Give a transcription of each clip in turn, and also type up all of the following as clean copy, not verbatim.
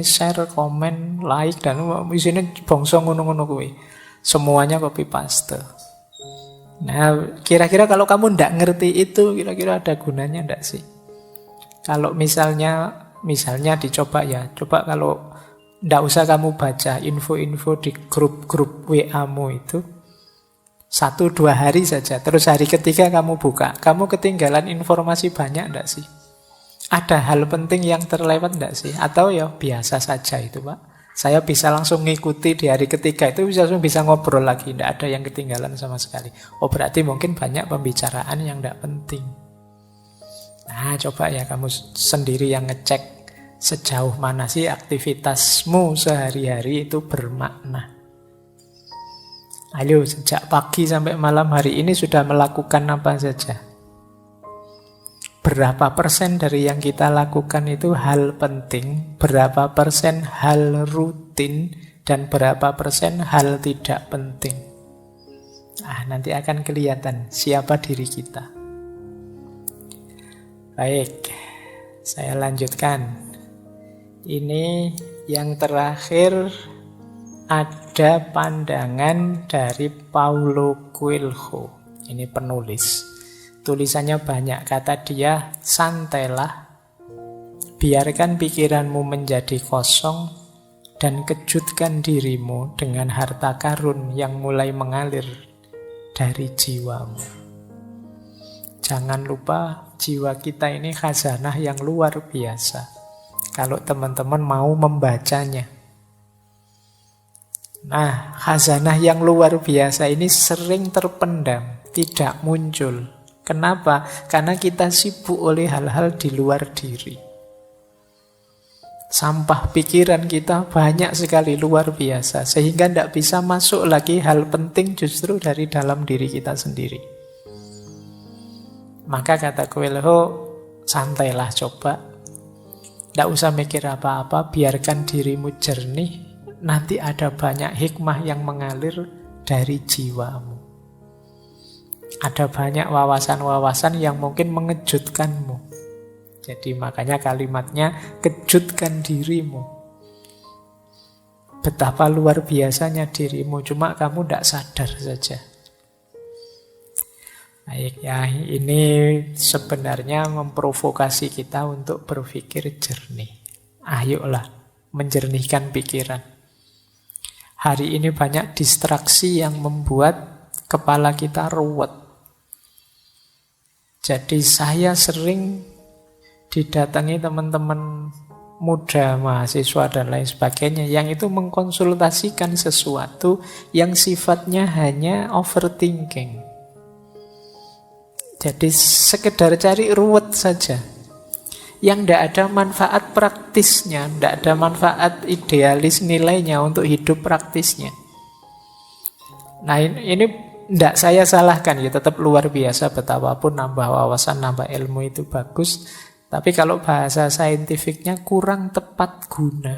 share, komen, like, dan isinya bongso ngono-ngono kuwi. Semuanya copy paste. Nah, kira-kira kalau kamu ndak ngerti itu, kira-kira ada gunanya ndak sih? Kalau misalnya dicoba ya, coba kalau ndak usah kamu baca info-info di grup-grup WA-mu itu, 1-2 hari saja, terus hari ketiga kamu buka, kamu ketinggalan informasi banyak ndak sih? Ada hal penting yang terlewat ndak sih? Atau ya biasa saja itu, Pak? Saya bisa langsung ngikuti di hari ketiga itu, bisa ngobrol lagi, ndak ada yang ketinggalan sama sekali. Oh, berarti mungkin banyak pembicaraan yang ndak penting. Nah, coba ya kamu sendiri yang ngecek sejauh mana sih aktivitasmu sehari-hari itu bermakna. Ayo, sejak pagi sampai malam hari ini sudah melakukan apa saja? Berapa persen dari yang kita lakukan itu hal penting, berapa persen hal rutin, dan berapa persen hal tidak penting. Nanti akan kelihatan siapa diri kita. Baik, saya lanjutkan. Ini yang terakhir, ada pandangan dari Paulo Coelho. Ini penulis. Tulisannya banyak, kata dia, santailah, biarkan pikiranmu menjadi kosong, dan kejutkan dirimu dengan harta karun yang mulai mengalir dari jiwamu. Jangan lupa, jiwa kita ini khazanah yang luar biasa. Kalau teman-teman mau membacanya. Nah, khazanah yang luar biasa ini sering terpendam, tidak muncul. Kenapa? Karena kita sibuk oleh hal-hal di luar diri. Sampah pikiran kita banyak sekali, luar biasa. Sehingga tidak bisa masuk lagi hal penting justru dari dalam diri kita sendiri. Maka kata Coelho, santailah, coba. Tidak usah mikir apa-apa, biarkan dirimu jernih. Nanti ada banyak hikmah yang mengalir dari jiwamu. Ada banyak wawasan-wawasan yang mungkin mengejutkanmu. Jadi makanya kalimatnya, kejutkan dirimu. Betapa luar biasanya dirimu, cuma kamu tidak sadar saja. Baik ya, ini sebenarnya memprovokasi kita untuk berpikir jernih. Ayolah, menjernihkan pikiran. Hari ini banyak distraksi yang membuat kepala kita ruwet. Jadi saya sering didatangi teman-teman muda, mahasiswa dan lain sebagainya yang itu mengkonsultasikan sesuatu yang sifatnya hanya overthinking. Jadi sekedar cari ruwet saja. Yang tidak ada manfaat praktisnya, tidak ada manfaat idealis nilainya untuk hidup praktisnya. Nah ini tidak saya salahkan, ya tetap luar biasa, betapapun nambah wawasan, nambah ilmu itu bagus. Tapi kalau bahasa saintifiknya kurang tepat guna.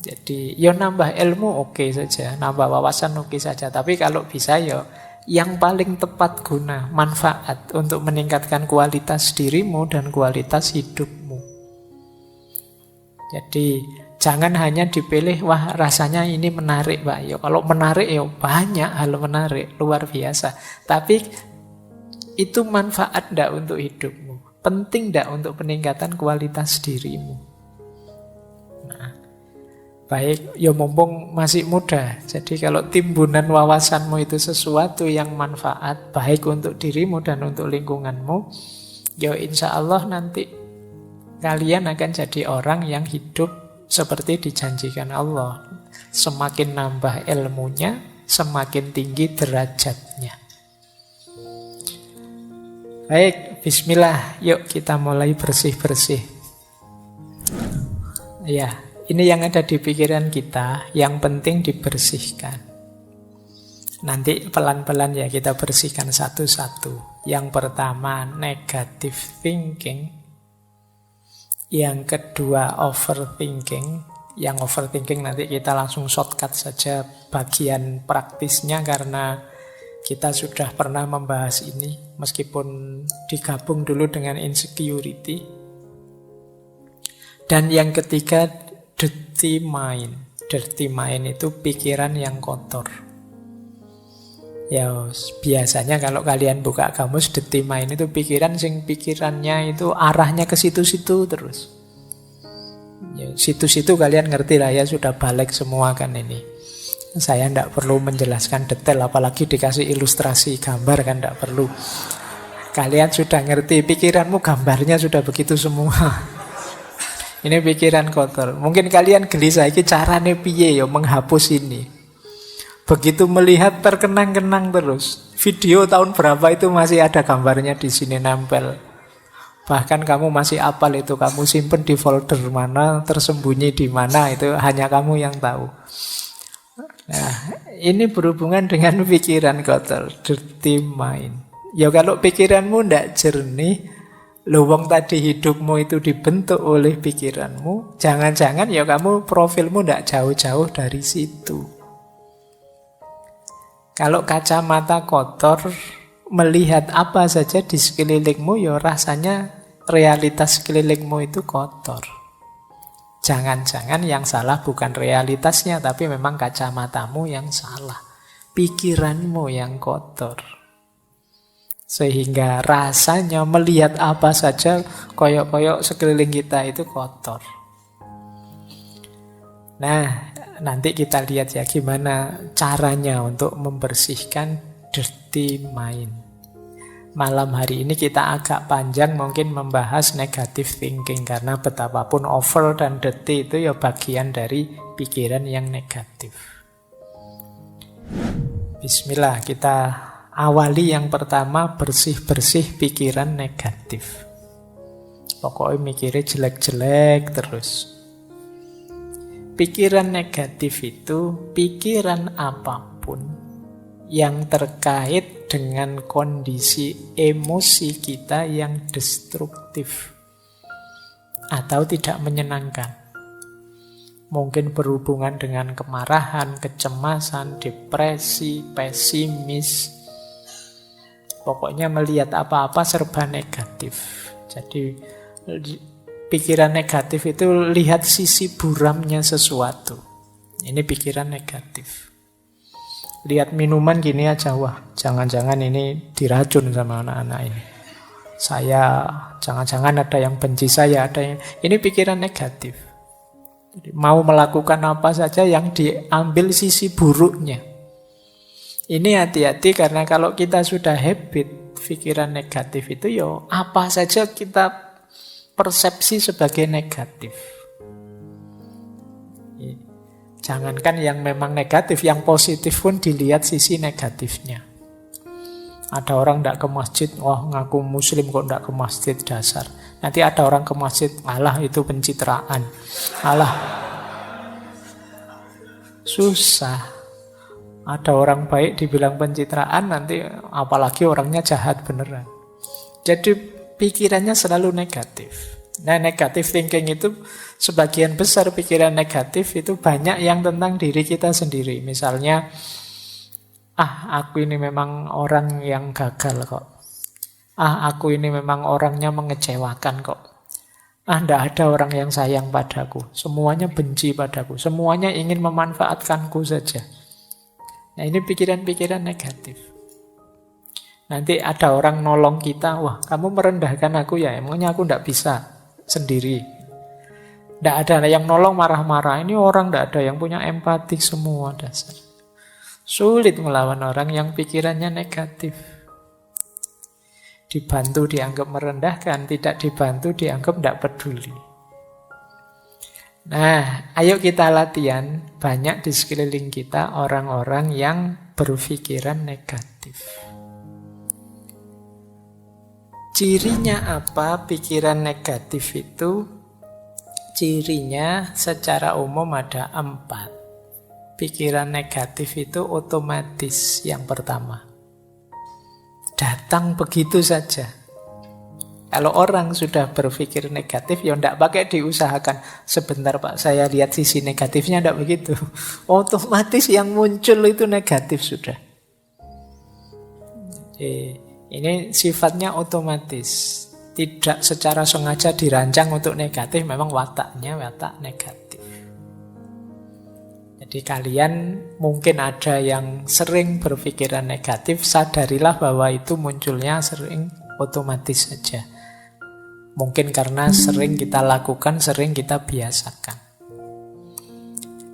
Jadi ya nambah ilmu oke saja, nambah wawasan oke saja. Tapi kalau bisa ya yang paling tepat guna, manfaat untuk meningkatkan kualitas dirimu dan kualitas hidupmu. Jadi jangan hanya dipilih, wah rasanya ini menarik Pak. Ya, kalau menarik ya banyak hal menarik, luar biasa. Tapi itu manfaat enggak untuk hidupmu? Penting enggak untuk peningkatan kualitas dirimu? Nah, baik, ya mumpung masih muda. Jadi kalau timbunan wawasanmu itu sesuatu yang manfaat, baik untuk dirimu dan untuk lingkunganmu, ya insya Allah nanti kalian akan jadi orang yang hidup seperti dijanjikan Allah. Semakin nambah ilmunya, semakin tinggi derajatnya. Baik, bismillah. Yuk kita mulai bersih-bersih. Ya, ini yang ada di pikiran kita, yang penting dibersihkan. Nanti pelan-pelan ya kita bersihkan satu-satu. Yang pertama, negative thinking. Yang kedua, overthinking. Yang overthinking nanti kita langsung shortcut saja bagian praktisnya karena kita sudah pernah membahas ini meskipun digabung dulu dengan insecurity. Dan yang ketiga, dirty mind. Dirty mind itu pikiran yang kotor. Ya, biasanya kalau kalian buka kamus, dirty mind itu pikiran sing pikirannya itu arahnya ke situ-situ terus. Ya, situ-situ kalian ngerti lah ya, sudah balik semua kan ini. Saya tidak perlu menjelaskan detail, apalagi dikasih ilustrasi gambar kan tidak perlu. Kalian sudah ngerti, pikiranmu gambarnya sudah begitu semua. Ini pikiran kotor. Mungkin kalian gelisah, ini caranya piye ya menghapus ini. Begitu melihat terkenang-kenang terus. Video tahun berapa itu masih ada gambarnya di sini nempel. Bahkan kamu masih apal itu, kamu simpen di folder mana, tersembunyi di mana, itu hanya kamu yang tahu. Nah, ini berhubungan dengan pikiran kotor, dirty mind. Ya kalau pikiranmu tidak jernih, wong tadi hidupmu itu dibentuk oleh pikiranmu, jangan-jangan ya kamu profilmu tidak jauh-jauh dari situ. Kalau kacamata kotor, melihat apa saja di sekelilingmu, ya rasanya realitas sekelilingmu itu kotor. Jangan-jangan yang salah bukan realitasnya, tapi memang kacamatamu yang salah. Pikiranmu yang kotor. Sehingga rasanya melihat apa saja koyok-koyok sekeliling kita itu kotor. Nah, nanti kita lihat ya gimana caranya untuk membersihkan dirty mind. Malam hari ini kita agak panjang mungkin membahas negative thinking, karena betapapun over dan dirty itu ya bagian dari pikiran yang negatif. Bismillah, kita awali yang pertama, bersih-bersih pikiran negatif. Pokoknya mikirnya jelek-jelek terus. Pikiran negatif itu pikiran apapun yang terkait dengan kondisi emosi kita yang destruktif atau tidak menyenangkan. Mungkin berhubungan dengan kemarahan, kecemasan, depresi, pesimis. Pokoknya melihat apa-apa serba negatif. Jadi pikiran negatif itu lihat sisi buramnya sesuatu. Ini pikiran negatif. Lihat minuman gini aja, wah jangan-jangan ini diracun sama anak-anak ini. Saya, jangan-jangan ada yang benci saya, ada yang... Ini pikiran negatif. Jadi, mau melakukan apa saja yang diambil sisi buruknya. Ini hati-hati, karena kalau kita sudah habit pikiran negatif itu, ya apa saja kita persepsi sebagai negatif. Jangankan yang memang negatif, yang positif pun dilihat sisi negatifnya. Ada orang tidak ke masjid, wah ngaku muslim kok tidak ke masjid, dasar. Nanti ada orang ke masjid, alah itu pencitraan. Alah, susah. Ada orang baik dibilang pencitraan, nanti apalagi orangnya jahat beneran. Jadi pikirannya selalu negatif. Nah, negative thinking itu sebagian besar pikiran negatif itu banyak yang tentang diri kita sendiri. Misalnya, aku ini memang orang yang gagal kok. Aku ini memang orangnya mengecewakan kok. Tidak ada orang yang sayang padaku. Semuanya benci padaku. Semuanya ingin memanfaatkanku saja. Nah, ini pikiran-pikiran negatif. Nanti ada orang nolong kita, wah kamu merendahkan aku ya, emangnya aku tidak bisa sendiri. Tidak ada yang nolong marah-marah. Ini orang tidak ada yang punya empati, semua dasar. Sulit melawan orang yang pikirannya negatif. Dibantu dianggap merendahkan, tidak dibantu dianggap tidak peduli. Nah, ayo kita latihan. Banyak di sekeliling kita orang-orang yang berpikiran negatif. Cirinya apa pikiran negatif itu? Cirinya secara umum ada 4. Pikiran negatif itu otomatis yang pertama. Datang begitu saja. Kalau orang sudah berpikir negatif, ya tidak pakai diusahakan. Sebentar Pak, saya lihat sisi negatifnya, tidak begitu. Otomatis yang muncul itu negatif sudah. Ini sifatnya otomatis. Tidak secara sengaja dirancang untuk negatif, memang wataknya watak negatif. Jadi kalian mungkin ada yang sering berpikiran negatif, sadarilah bahwa itu munculnya sering otomatis saja. Mungkin karena sering kita lakukan, sering kita biasakan.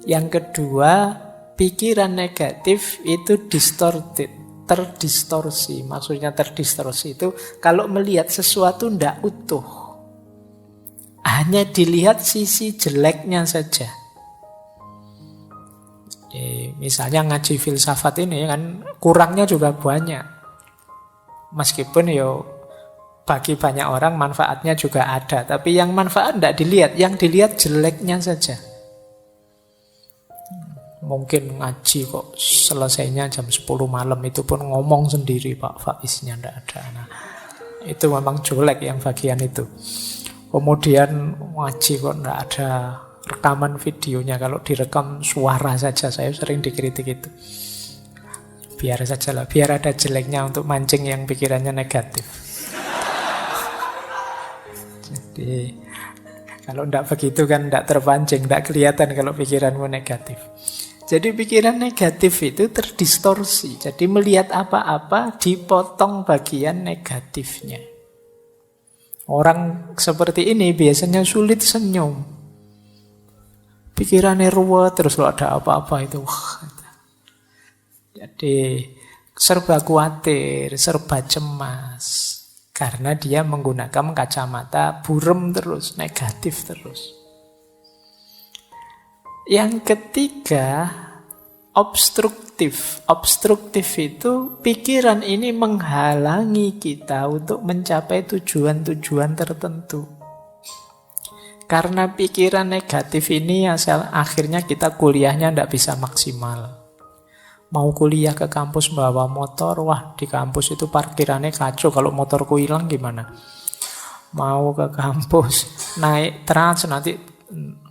Yang kedua, pikiran negatif itu distorted, terdistorsi. Maksudnya terdistorsi itu kalau melihat sesuatu tidak utuh, hanya dilihat sisi jeleknya saja. Misalnya ngaji filsafat ini kan kurangnya juga banyak. Meskipun bagi banyak orang manfaatnya juga ada, tapi yang manfaat tidak dilihat, yang dilihat jeleknya saja. Mungkin ngaji kok selesainya jam 10 malam, itu pun ngomong sendiri Pak Faiznya tidak ada. Nah, itu memang jelek yang bagian itu. Kemudian ngaji kok tidak ada rekaman videonya, kalau direkam suara saja, saya sering dikritik itu. Biar saja lah, biar ada jeleknya untuk mancing yang pikirannya negatif. Jadi kalau tidak begitu kan tidak terpancing, tidak kelihatan kalau pikiranmu negatif. Jadi pikiran negatif itu terdistorsi. Jadi melihat apa-apa dipotong bagian negatifnya. Orang seperti ini biasanya sulit senyum. Pikirannya ruwet, terus kalau ada apa-apa itu jadi serba khawatir, serba cemas, karena dia menggunakan kacamata buram terus, negatif terus. Yang ketiga, obstruktif. Obstruktif itu pikiran ini menghalangi kita untuk mencapai tujuan-tujuan tertentu. Karena pikiran negatif ini akhirnya kita kuliahnya tidak bisa maksimal. Mau kuliah ke kampus bawa motor, wah di kampus itu parkirannya kacau, kalau motorku hilang gimana? Mau ke kampus naik trans, nanti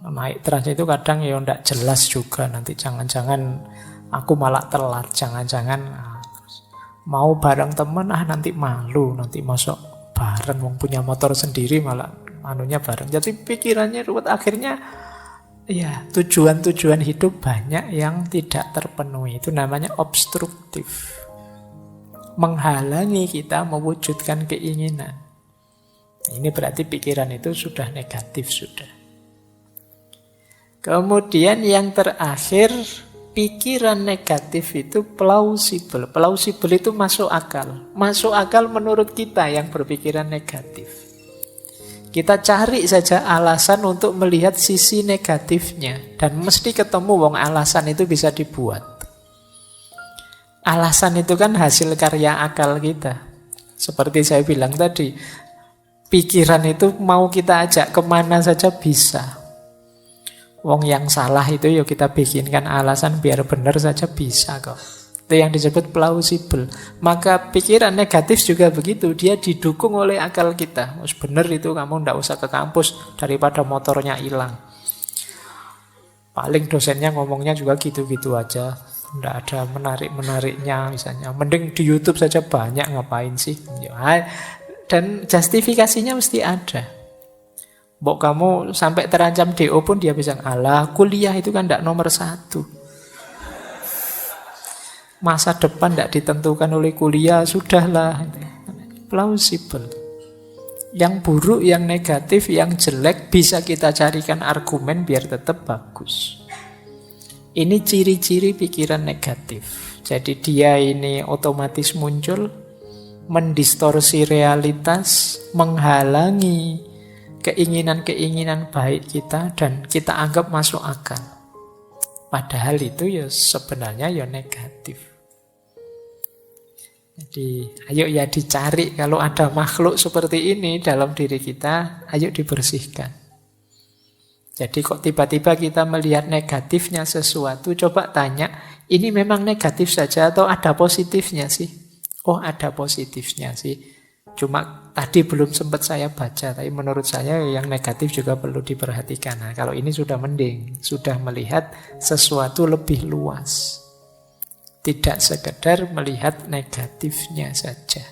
naik trans itu kadang tidak jelas juga, nanti jangan-jangan aku malah telat, jangan-jangan mau bareng temen, nanti malu, nanti masuk bareng, wong punya motor sendiri malah anunya bareng. Jadi pikirannya ruwet, akhirnya tujuan-tujuan hidup banyak yang tidak terpenuhi. Itu namanya obstruktif. Menghalangi kita mewujudkan keinginan. Ini berarti pikiran itu sudah negatif sudah. Kemudian yang terakhir, pikiran negatif itu plausible. Plausible itu masuk akal. Masuk akal menurut kita yang berpikiran negatif. Kita cari saja alasan untuk melihat sisi negatifnya. Dan mesti ketemu wong alasan itu bisa dibuat. Alasan itu kan hasil karya akal kita. Seperti saya bilang tadi, pikiran itu mau kita ajak kemana saja bisa. Wong yang salah itu kita bikinkan alasan biar benar saja bisa kok. Itu yang disebut plausible. Maka pikiran negatif juga begitu. Dia didukung oleh akal kita. Benar itu, kamu tidak usah ke kampus daripada motornya hilang. Paling dosennya ngomongnya juga gitu-gitu aja. Tidak ada menarik-menariknya misalnya. Mending di YouTube saja banyak, ngapain sih? Dan justifikasinya mesti ada. Mbok kamu sampai terancam DO pun dia bisa, alah kuliah itu kan tidak nomor 1. Masa depan tidak ditentukan oleh kuliah, sudahlah. Plausible. Yang buruk, yang negatif, yang jelek bisa kita carikan argumen biar tetap bagus. Ini ciri-ciri pikiran negatif. Jadi dia ini otomatis muncul, mendistorsi realitas, menghalangi keinginan-keinginan baik kita, dan kita anggap masuk akal. Padahal itu sebenarnya negatif. Jadi ayo dicari, kalau ada makhluk seperti ini dalam diri kita, ayo dibersihkan. Jadi kok tiba-tiba kita melihat negatifnya sesuatu, coba tanya, ini memang negatif saja atau ada positifnya sih? Oh, ada positifnya sih. Cuma tadi belum sempat saya baca, tapi menurut saya yang negatif juga perlu diperhatikan. Nah, kalau ini sudah mending, sudah melihat sesuatu lebih luas. Tidak sekedar melihat negatifnya saja.